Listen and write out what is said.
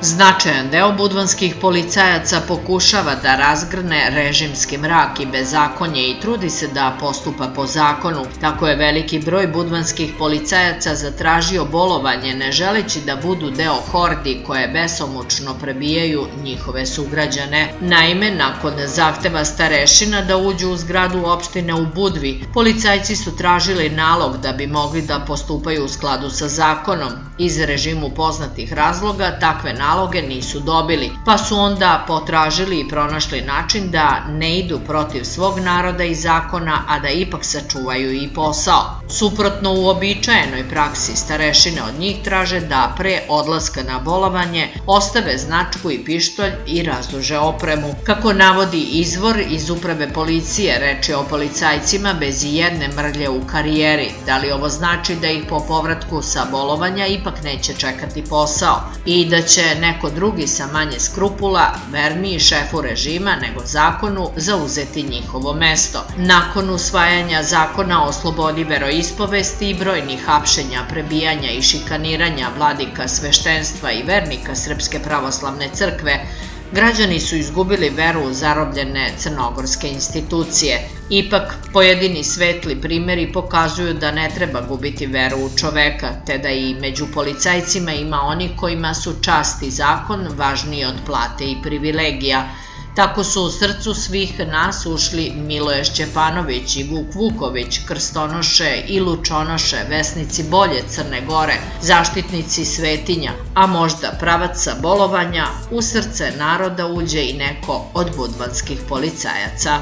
Značajan deo budvanskih policajaca pokušava da razgrne režimski mrak i bezakonje i trudi se da postupa po zakonu. Tako je veliki broj budvanskih policajaca zatražio bolovanje, ne želeći da budu deo hordi koje besomučno prebijaju njihove sugrađane. Naime, nakon zahteva starešina da uđu u zgradu opštine u Budvi, policajci su tražili nalog da bi mogli da postupaju u skladu sa zakonom. Iz režimu poznatih razloga takve naloge nisu dobili, pa su onda potražili i pronašli način da ne idu protiv svog naroda i zakona, a da ipak sačuvaju i posao. Suprotno uobičajenoj praksi, starešine od njih traže da pre odlaska na bolovanje ostave značku i pištolj i razduže opremu. Kako navodi izvor iz uprave policije, reč je o policajcima bez ijedne mrlje u karijeri. Da li ovo znači da ih po povratku sa bolovanja ipak neće čekati posao i da će neko drugi sa manje skrupula, verniji šefu režima nego zakonu, zauzeti njihovo mesto? Nakon usvajanja zakona o slobodi veroispovesti i brojnih hapšenja, prebijanja i šikaniranja vladika sveštenstva i vernika Srpske pravoslavne crkve, građani su izgubili veru u zarobljene crnogorske institucije. Ipak, pojedini svetli primeri pokazuju da ne treba gubiti veru u čoveka, te da i među policajcima ima oni kojima su čast i zakon važniji od plate i privilegija. Tako su u srcu svih nas ušli Miloje Šćepanović i Vuk Vuković, krstonoše i lučonoše, vesnici bolje Crne Gore, zaštitnici svetinja, a možda pravaca bolovanja, u srce naroda uđe i neko od budvanskih policajaca.